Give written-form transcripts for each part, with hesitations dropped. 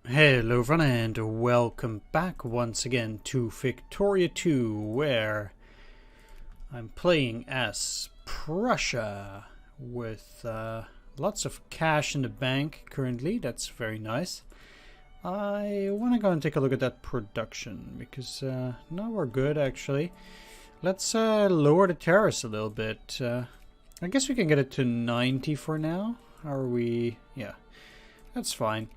Hello everyone and welcome back once again to Victoria 2, where I'm playing as Prussia with lots of cash in the bank currently. That's very nice. I want to go and take a look at that production because now we're good actually. Let's lower the terrace a little bit. I guess we can get it to 90 for now. How are we? Yeah, that's fine.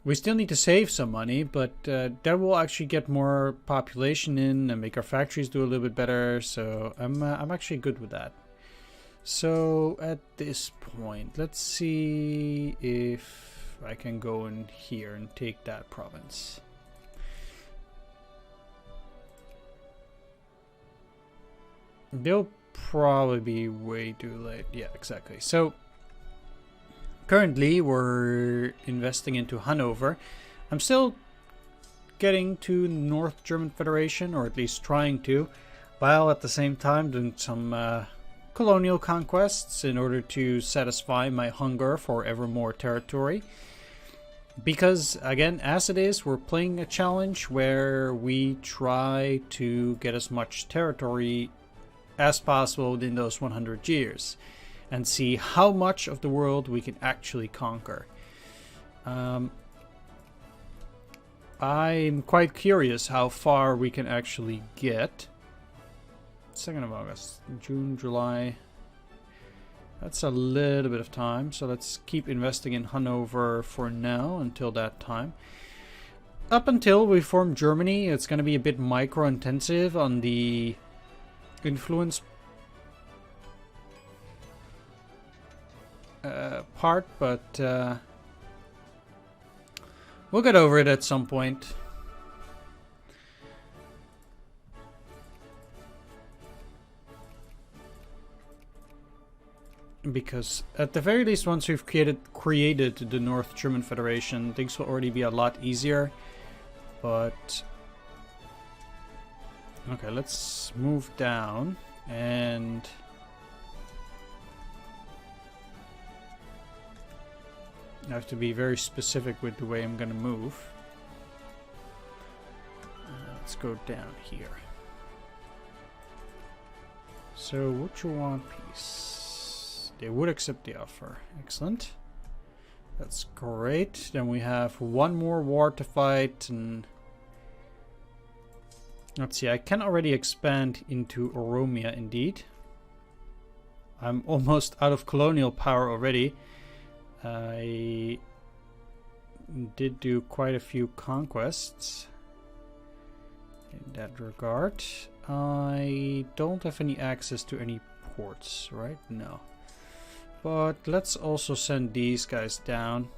We still need to save some money, but that will actually get more population in and make our factories do a little bit better. So I'm actually good with that. So at this point, let's see if I can go in here and take that province. They'll probably be way too late. Yeah, exactly. So currently, we're investing into Hanover. I'm still getting to North German Federation, or at least trying to, while at the same time doing some colonial conquests in order to satisfy my hunger for ever more territory. Because, again, as it is, we're playing a challenge where we try to get as much territory as possible within those 100 years. And see how much of the world we can actually conquer. I'm quite curious how far we can actually get. 2nd of August, June, July. That's a little bit of time, so let's keep investing in Hanover for now until that time. Up until we form Germany, it's going to be a bit micro-intensive on the influence part, but we'll get over it at some point. Because at the very least, once we've created the North German Federation, things will already be a lot easier. But okay, let's move down and I have to be very specific with the way I'm going to move. Let's go down here. So, what you want, peace? They would accept the offer. Excellent. That's great. Then we have one more war to fight. And let's see, I can already expand into Oromia indeed. I'm almost out of colonial power already. I did do quite a few conquests in that regard. I don't have any access to any ports, right? No. But let's also send these guys down.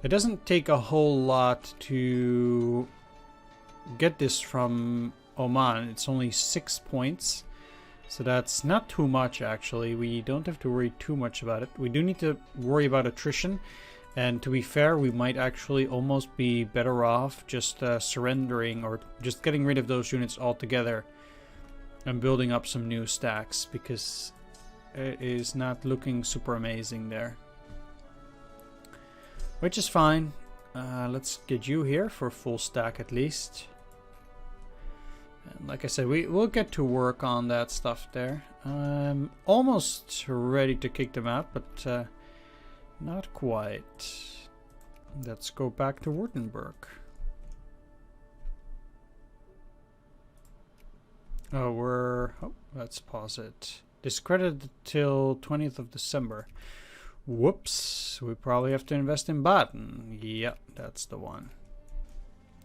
It doesn't take a whole lot to get this from Oman. It's only 6 points. So that's not too much actually. We don't have to worry too much about it. We do need to worry about attrition. And to be fair, we might actually almost be better off just surrendering or just getting rid of those units altogether. And building up some new stacks. Because it is not looking super amazing there. Which is fine. Let's get you here for a full stack at least. And like I said, we'll get to work on that stuff there. I'm almost ready to kick them out, but not quite. Let's go back to Württemberg. Oh, let's pause it. Discredited till 20th of December. Whoops, we probably have to invest in Baden. Yep, that's the one.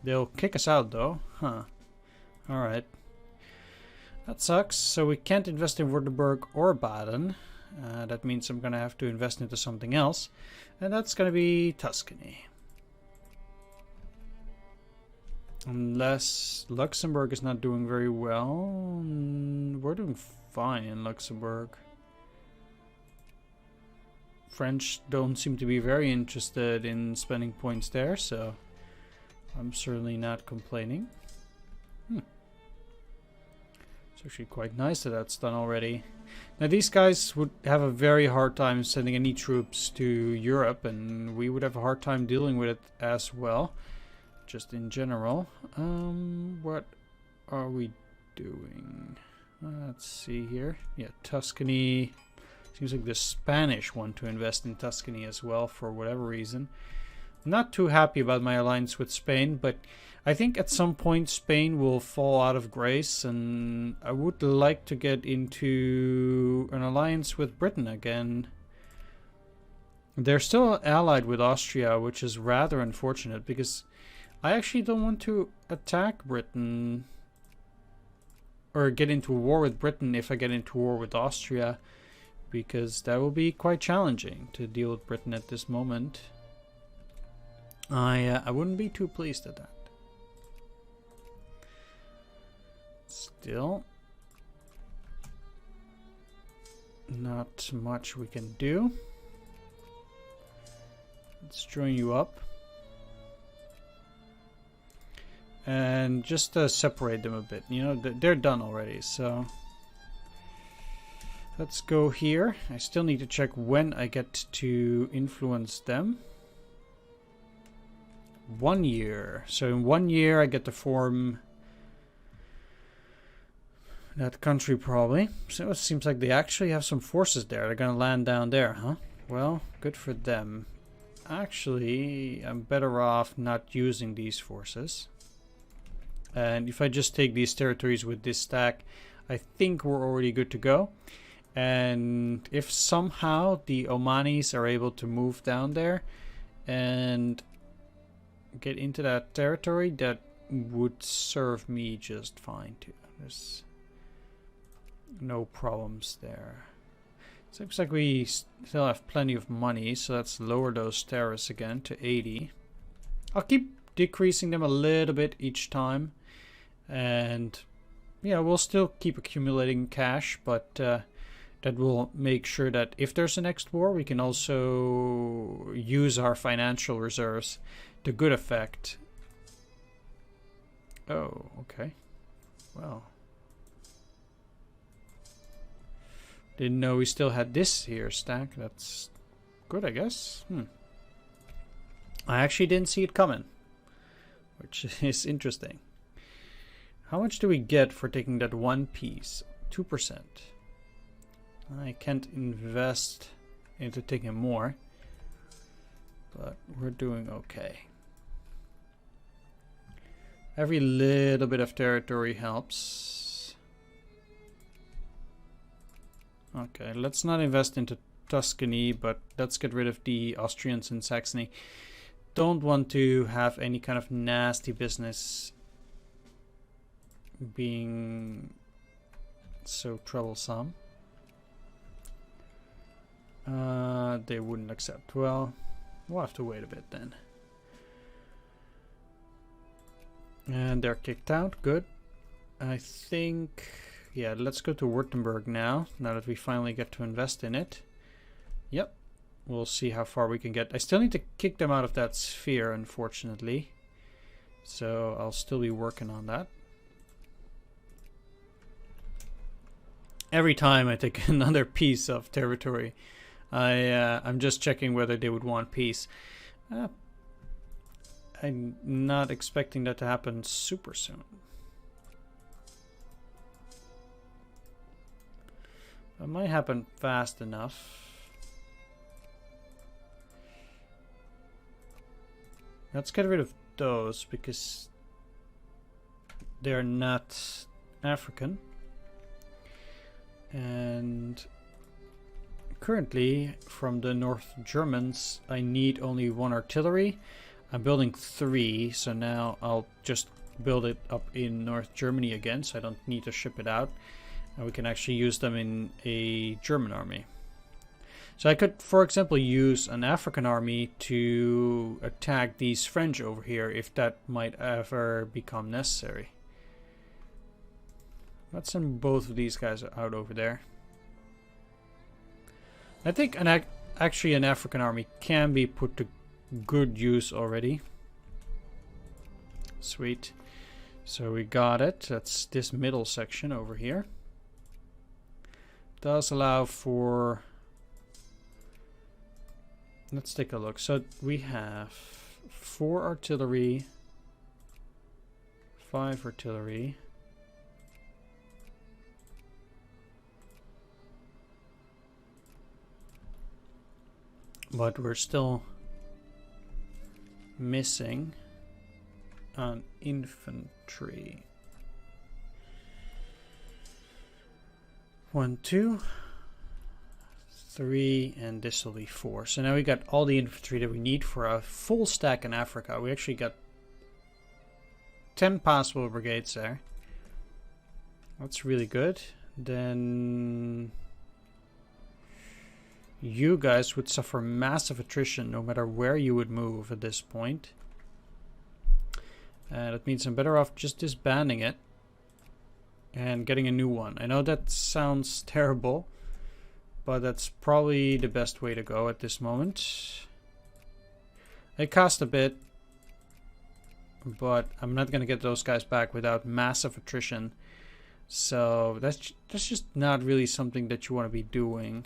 They'll kick us out though, huh? Alright. That sucks. So we can't invest in Württemberg or Baden. That means I'm going to have to invest into something else. And that's going to be Tuscany. Unless Luxembourg is not doing very well. We're doing fine in Luxembourg. French don't seem to be very interested in spending points there, so I'm certainly not complaining. It's actually quite nice that that's done already. Now these guys would have a very hard time sending any troops to Europe, and we would have a hard time dealing with it as well, just in general. What are we doing? Let's see here. Yeah, Tuscany. Seems like the Spanish want to invest in Tuscany as well for whatever reason. Not too happy about my alliance with Spain, but I think at some point Spain will fall out of grace, and I would like to get into an alliance with Britain again. They're still allied with Austria, which is rather unfortunate, because I actually don't want to attack Britain or get into war with Britain if I get into war with Austria, because that will be quite challenging to deal with Britain at this moment. I wouldn't be too pleased at that. Still, not much we can do. Let's join you up. And just separate them a bit. You know, they're done already, so... Let's go here. I still need to check when I get to influence them. 1 year. So in 1 year I get to form that country probably. So it seems like they actually have some forces there. They're gonna land down there, huh? Well, good for them. Actually, I'm better off not using these forces. And if I just take these territories with this stack, I think we're already good to go. And if somehow the Omanis are able to move down there and get into that territory, that would serve me just fine too. There's no problems there. It looks like we still have plenty of money, so let's lower those terrorists again to 80. I'll keep decreasing them a little bit each time, and yeah, we'll still keep accumulating cash, but that will make sure that if there's a next war, we can also use our financial reserves to good effect. Oh, okay. Well. Didn't know we still had this here stack. That's good, I guess. I actually didn't see it coming, which is interesting. How much do we get for taking that one piece? 2%. I can't invest into taking more, but we're doing okay. Every little bit of territory helps. Okay, let's not invest into Tuscany, but let's get rid of the Austrians in Saxony. Don't want to have any kind of nasty business being so troublesome. They wouldn't accept. Well, we'll have to wait a bit then. And they're kicked out. Good. I think... yeah, let's go to Württemberg now that we finally get to invest in it. Yep. We'll see how far we can get. I still need to kick them out of that sphere, unfortunately. So I'll still be working on that. Every time I take another piece of territory, I'm just checking whether they would want peace. I'm not expecting that to happen super soon. It might happen fast enough. Let's get rid of those because they're not African. And currently, from the North Germans, I need only 1 artillery. I'm building 3, so now I'll just build it up in North Germany again, so I don't need to ship it out. And we can actually use them in a German army. So I could, for example, use an African army to attack these French over here, if that might ever become necessary. Let's send both of these guys out over there. I think actually an African army can be put to good use already. Sweet. So we got it. That's this middle section over here. does allow for... Let's take a look. So we have 4 artillery, 5 artillery. But we're still missing an infantry. 1, 2, 3, and this will be 4. So now we got all the infantry that we need for a full stack in Africa. We actually got 10 possible brigades there. That's really good. Then you guys would suffer massive attrition no matter where you would move at this point. That means I'm better off just disbanding it and getting a new one. I know that sounds terrible, but that's probably the best way to go at this moment. It cost a bit, but I'm not going to get those guys back without massive attrition. So that's just not really something that you want to be doing.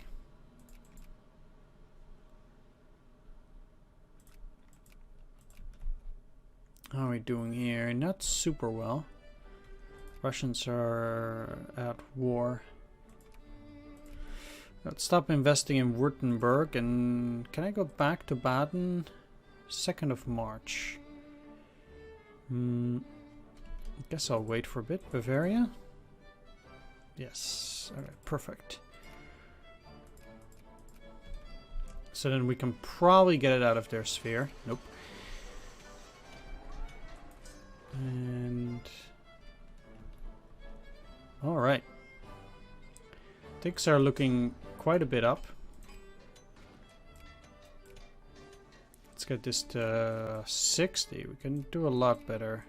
How are we doing here? Not super well. Russians are at war. Let's stop investing in Württemberg. And can I go back to Baden? 2nd of March. I guess I'll wait for a bit. Bavaria? Yes. Alright, perfect. So then we can probably get it out of their sphere. Nope. And all right, things are looking quite a bit up. Let's get this to 60. We can do a lot better.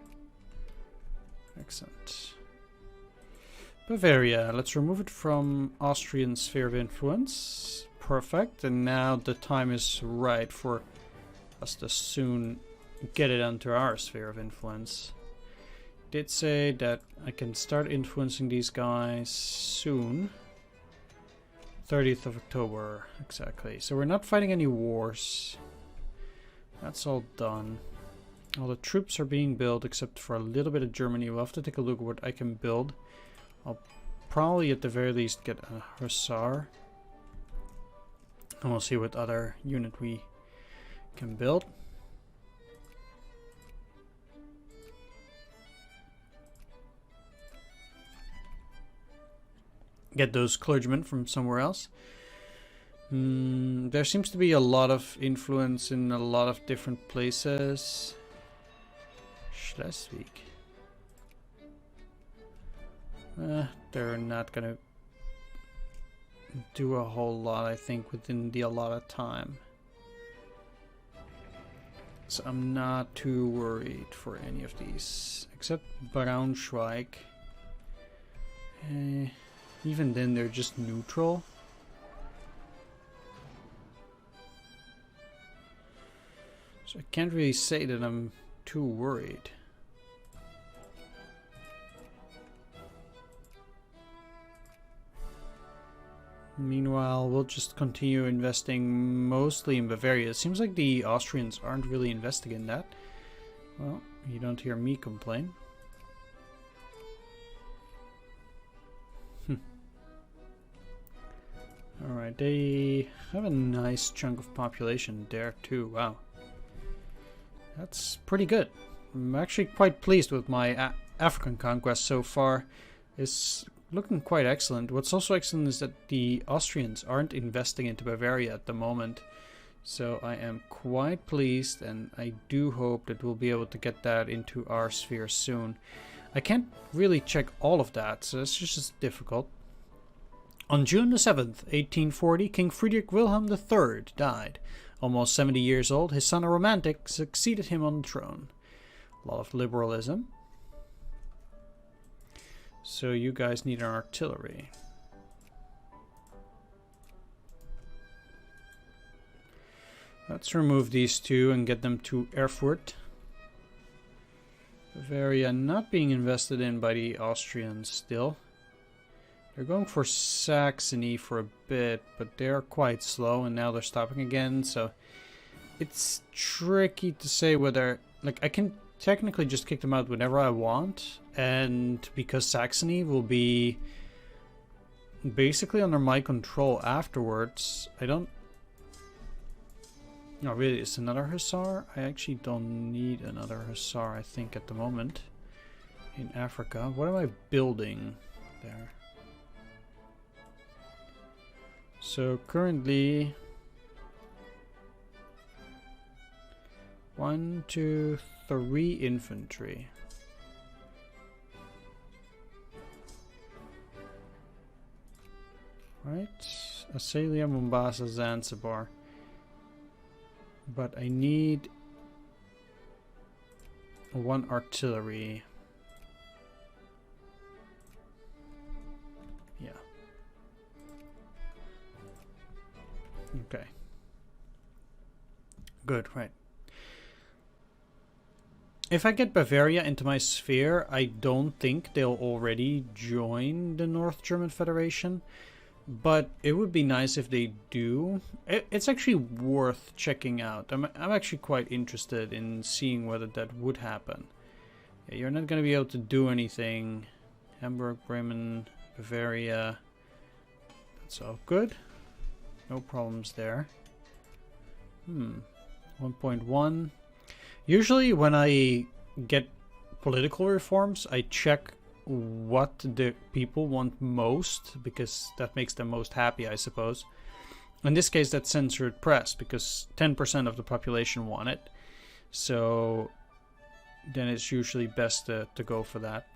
Excellent. Bavaria, let's remove it from Austrian sphere of influence. Perfect. And now the time is right for us to soon get it onto our sphere of influence. Did say that I can start influencing these guys soon. 30th of October, exactly. So we're not fighting any wars. That's all done. All the troops are being built except for a little bit of Germany. We'll have to take a look at what I can build. I'll probably at the very least get a Hussar. And we'll see what other unit we can build. Get those clergymen from somewhere else. There seems to be a lot of influence in a lot of different places. Schleswig. They're not gonna do a whole lot, I think, within the allotted time. So I'm not too worried for any of these, except Braunschweig. Even then, they're just neutral. So I can't really say that I'm too worried. Meanwhile, we'll just continue investing mostly in Bavaria. It seems like the Austrians aren't really investing in that. Well, you don't hear me complain. Alright, they have a nice chunk of population there too. Wow. That's pretty good. I'm actually quite pleased with my African conquest so far. It's looking quite excellent. What's also excellent is that the Austrians aren't investing into Bavaria at the moment. So I am quite pleased, and I do hope that we'll be able to get that into our sphere soon. I can't really check all of that, so it's just difficult. On June the 7th, 1840, King Friedrich Wilhelm III died. Almost 70 years old, his son, a romantic, succeeded him on the throne. A lot of liberalism. So you guys need an artillery. Let's remove these two and get them to Erfurt. Bavaria not being invested in by the Austrians still. They're going for Saxony for a bit, but they're quite slow, and now they're stopping again, so it's tricky to say whether... Like, I can technically just kick them out whenever I want, and because Saxony will be basically under my control afterwards, I don't... No, really, it's another Hussar? I actually don't need another Hussar, I think, at the moment. In Africa. What am I building there? So, currently... 1, 2, 3 infantry. Right? Asalia, Mombasa, Zanzibar. But I need 1 artillery. Yeah. Okay. Good, right. If I get Bavaria into my sphere, I don't think they'll already join the North German Federation. But it would be nice if they do. It's actually worth checking out. I'm actually quite interested in seeing whether that would happen. Yeah, you're not going to be able to do anything. Hamburg, Bremen, Bavaria. That's all good. No problems there. 1.1. Usually when I get political reforms, I check what the people want most, because that makes them most happy, I suppose. In this case, that's censored press, because 10% of the population want it. So then it's usually best to go for that.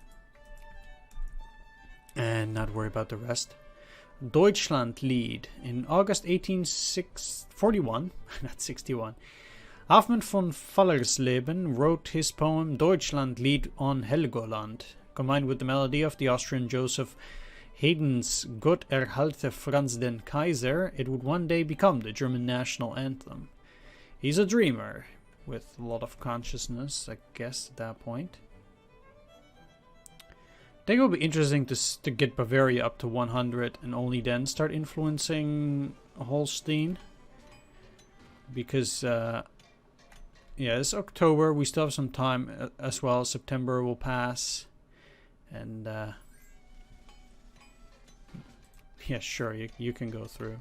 And not worry about the rest. Deutschland Lied. In August 1841, not 61, Hoffmann von Fallersleben wrote his poem Deutschland Lied on Helgoland. Combined with the melody of the Austrian Joseph Haydn's Gott erhalte Franz den Kaiser, it would one day become the German national anthem. He's a dreamer, with a lot of consciousness, I guess, at that point. I think it will be interesting to get Bavaria up to 100 and only then start influencing Holstein. Because, yeah, it's October, we still have some time as well. September will pass. And, yeah, sure, you can go through.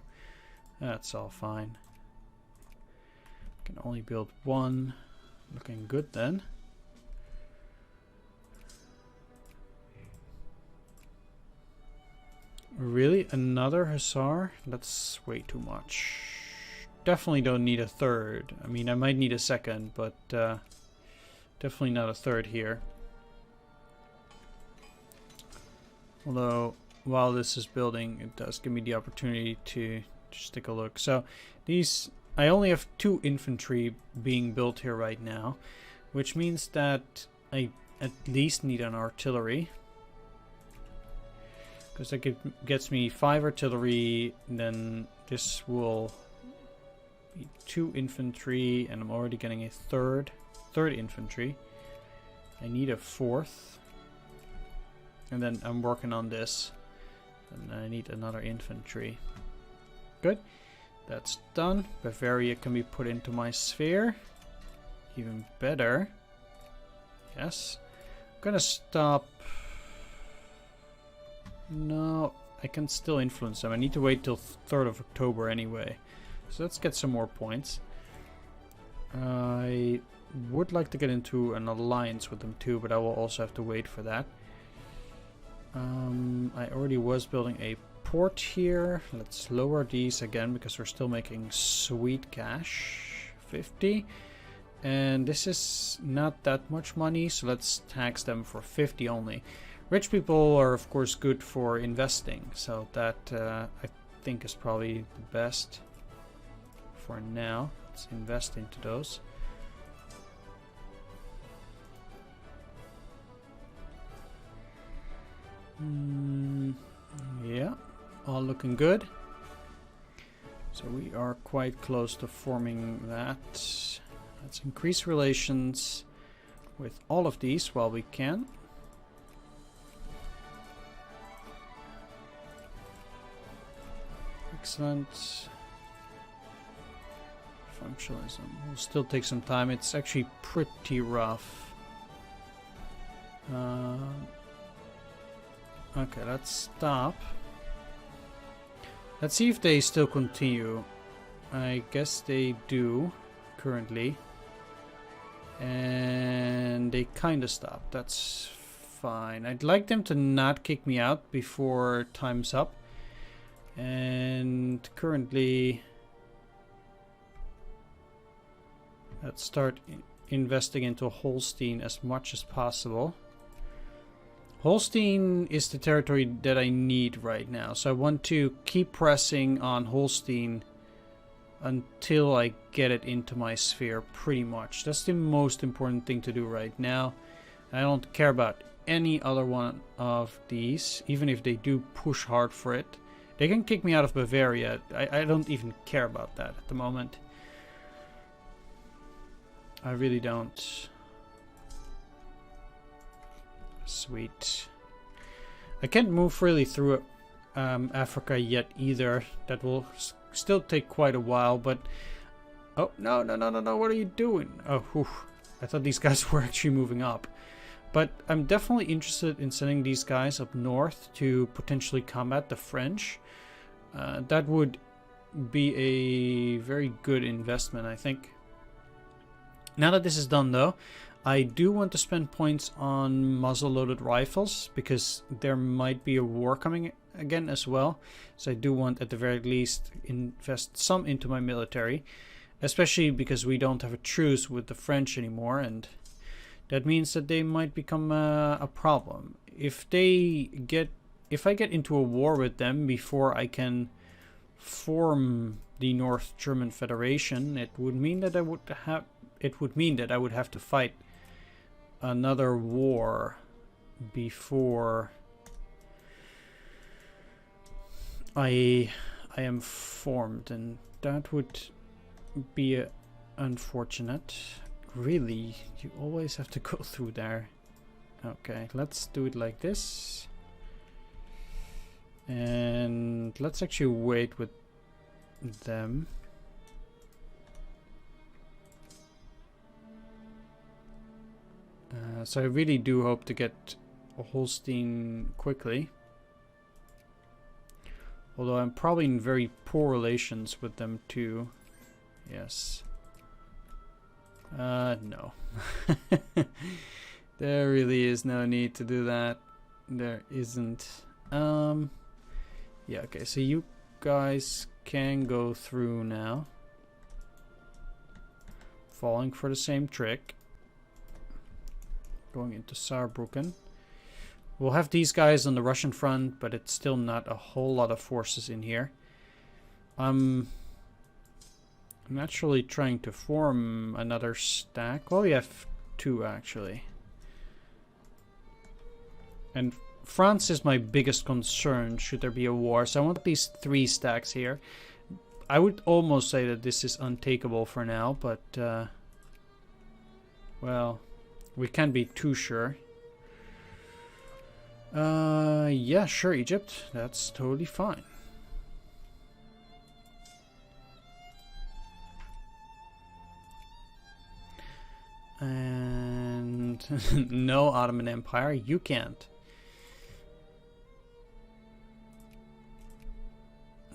That's all fine. Can only build 1. Looking good then. Really? Another Hussar? That's way too much. Definitely don't need a third. I mean, I might need a second, but definitely not a third here. Although, while this is building, it does give me the opportunity to just take a look. So, these... I only have 2 infantry being built here right now, which means that I at least need an artillery. Because that gets me 5 artillery, and then this will be 2 infantry, and I'm already getting a third infantry. I need a 4th. And then I'm working on this. And I need another infantry. Good. That's done. Bavaria can be put into my sphere. Even better. Yes. I'm gonna stop. No, I can still influence them. I need to wait till 3rd of October anyway. So let's get some more points. I would like to get into an alliance with them too, but I will also have to wait for that. I already was building a port here. Let's lower these again because we're still making sweet cash. 50. And this is not that much money, so let's tax them for 50 only. Rich people are of course good for investing, so that I think is probably the best for now. Let's invest into those. Yeah, all looking good. So we are quite close to forming that. Let's increase relations with all of these while we can. Excellent. Functionalism will still take some time. It's actually pretty rough. Okay, let's stop. Let's see if they still continue. I guess they do currently. And they kind of stopped. That's fine. I'd like them to not kick me out before time's up. And currently, let's start investing into Holstein as much as possible. Holstein is the territory that I need right now, so I want to keep pressing on Holstein until I get it into my sphere, pretty much. That's the most important thing to do right now. I don't care about any other one of these, even if they do push hard for it. They can kick me out of Bavaria. I don't even care about that at the moment. I really don't. Sweet. I can't move freely through Africa yet either. That will still take quite a while, but... Oh, no, what are you doing? Oh, whew. I thought these guys were actually moving up. But I'm definitely interested in sending these guys up north to potentially combat the French. That would be a very good investment, I think. Now that this is done though, I do want to spend points on muzzle-loaded rifles, because there might be a war coming again as well. So I do want at the very least invest some into my military, especially because we don't have a truce with the French anymore, and that means that they might become a problem. If I get into a war with them before I can form the North German Federation, it would mean that I would have to fight another war before I am formed, and that would be unfortunate. Really, you always have to go through there. Okay, let's do it like this. And let's actually wait with them. So I really do hope to get Holstein quickly. Although I'm probably in very poor relations with them too. Yes. No. There really is no need to do that. There isn't. Yeah, okay, so you guys can go through now. Falling for the same trick. Going into Saarbrücken. We'll have these guys on the Russian front, but it's still not a whole lot of forces in here. I'm actually trying to form another stack. Well, we have two actually. And France is my biggest concern should there be a war. So I want these 3 stacks here. I would almost say that this is untakeable for now, but well, we can't be too sure. Yeah, sure, Egypt. That's totally fine. And no Ottoman Empire, you can't.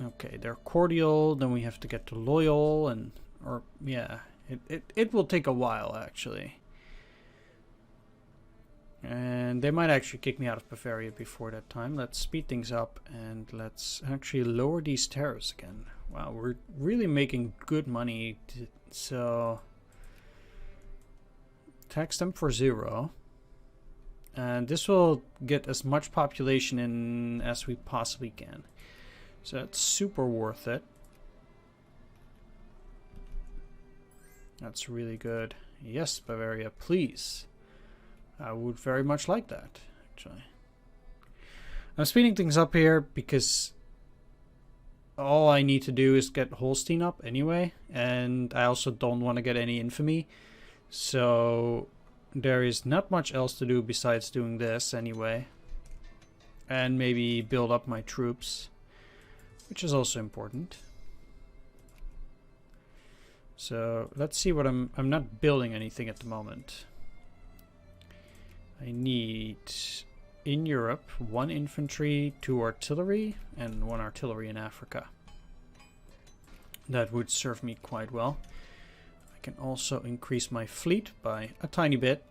Okay, they're cordial, then we have to get to loyal, and yeah, it will take a while actually. And they might actually kick me out of Bavaria before that time. Let's speed things up and let's actually lower these tariffs again. Wow, we're really making good money. So tax them for 0. And this will get as much population in as we possibly can. So that's super worth it. That's really good. Yes, Bavaria, please. I would very much like that, actually. I'm speeding things up here because all I need to do is get Holstein up anyway, and I also don't want to get any infamy. So there is not much else to do besides doing this anyway. And maybe build up my troops. which is also important. So let's see what I'm not building anything at the moment. I need in Europe 1 infantry, 2 artillery, and 1 artillery in Africa. That would serve me quite well. I can also increase my fleet by a tiny bit.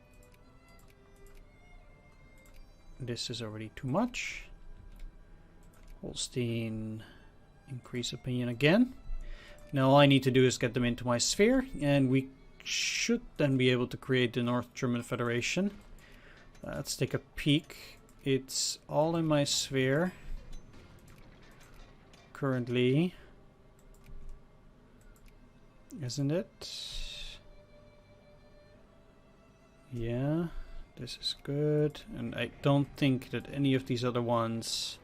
This is already too much. Holstein, increase opinion again. Now all I need to do is get them into my sphere, and we should then be able to create the North German Federation. Let's take a peek. It's all in my sphere currently, isn't it? Yeah, this is good, and I don't think that any of these other ones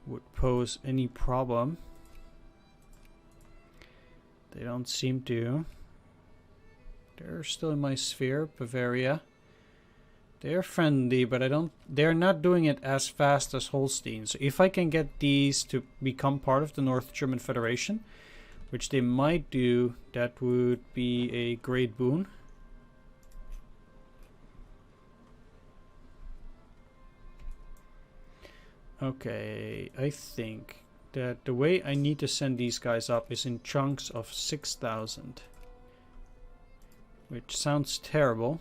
would pose any problem. They don't seem to. They're still in my sphere, Bavaria. They're friendly, but they're not doing it as fast as Holstein. So if I can get these to become part of the North German Federation, which they might do, that would be a great boon. Okay, I think that the way I need to send these guys up is in chunks of 6,000. Which sounds terrible.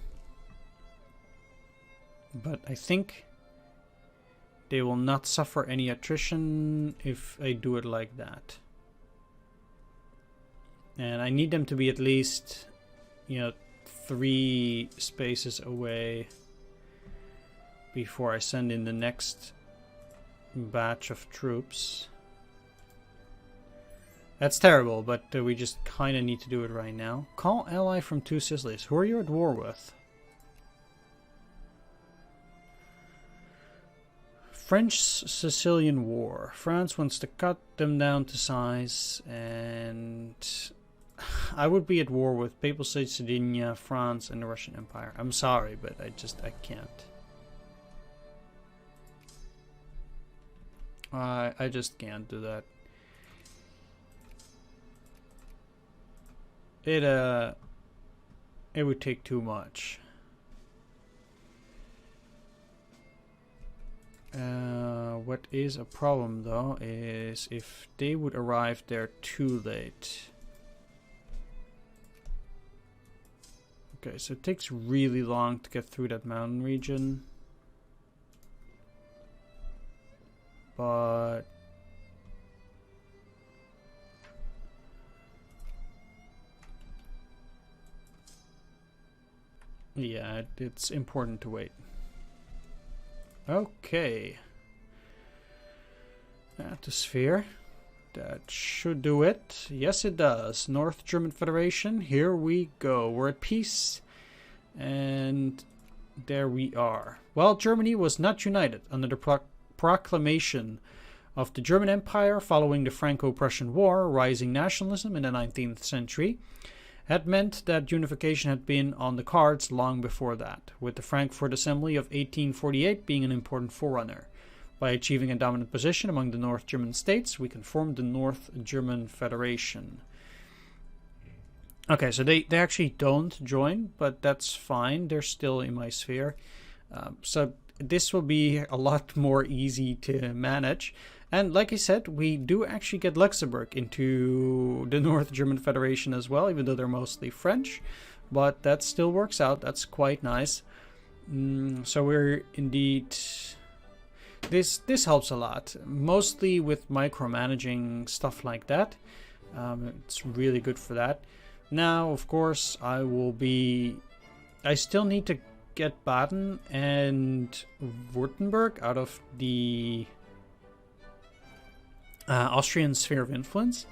But I think they will not suffer any attrition if I do it like that. And I need them to be at least, 3 spaces away before I send in the next batch of troops. That's terrible, but we just kind of need to do it right now. Call ally from 2 Sicilies. Who are you at war with? French-Sicilian War. France wants to cut them down to size, and I would be at war with Papal State Sardinia, France, and the Russian Empire. I'm sorry, but I can't. I just can't do that. It would take too much. What is a problem though is if they would arrive there too late. Okay, so it takes really long to get through that mountain region. But yeah, it's important to wait. Okay. At the sphere. That should do it. Yes, it does. North German Federation. Here we go. We're at peace. And there we are. Well, Germany was not united under the proclamation of the German Empire following the Franco-Prussian War. Rising nationalism in the 19th century had meant that unification had been on the cards long before that, with the Frankfurt Assembly of 1848 being an important forerunner. By achieving a dominant position among the North German states, we can form the North German Federation. Okay, so they actually don't join, but that's fine. They're still in my sphere. So this will be a lot more easy to manage. And like I said, we do actually get Luxembourg into the North German Federation as well, even though they're mostly French. But that still works out. That's quite nice. So we're indeed... This helps a lot, mostly with micromanaging stuff like that. It's really good for that. Now, of course, I still need to get Baden and Württemberg out of the Austrian sphere of influence,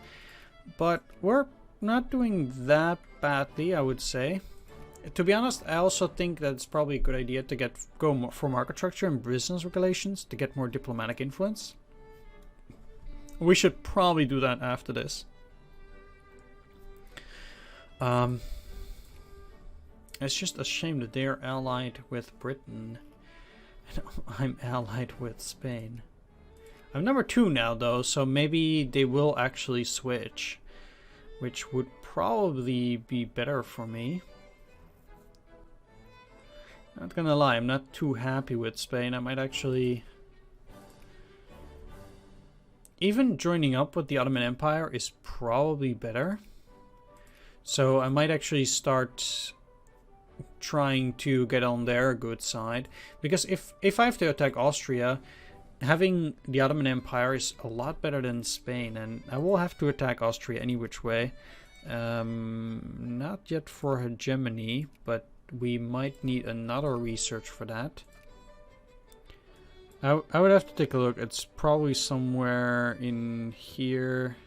but we're not doing that badly, I would say. To be honest, I also think that it's probably a good idea to go more for market structure and business relations to get more diplomatic influence. We should probably do that after this. It's just a shame that they're allied with Britain and I'm allied with Spain. I'm number 2 now though, so maybe they will actually switch, which would probably be better for me. Not gonna lie, I'm not too happy with Spain. I might actually... Even joining up with the Ottoman Empire is probably better. So I might actually start trying to get on their good side. Because if I have to attack Austria, having the Ottoman Empire is a lot better than Spain. And I will have to attack Austria any which way. Not yet for hegemony, but we might need another research for that. I would have to take a look. It's probably somewhere in here.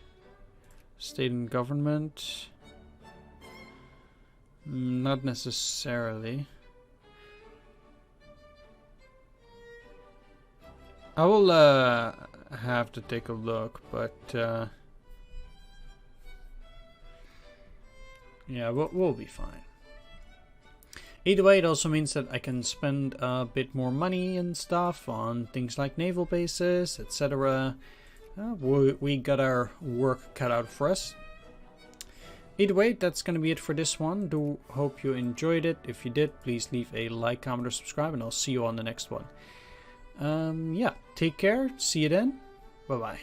State and government. Not necessarily. I will have to take a look, but yeah, we'll be fine. Either way, it also means that I can spend a bit more money and stuff on things like naval bases, etc. We got our work cut out for us. Either way, that's going to be it for this one. Do hope you enjoyed it. If you did, please leave a like, comment, or subscribe, and I'll see you on the next one. Yeah, take care. See you then. Bye-bye.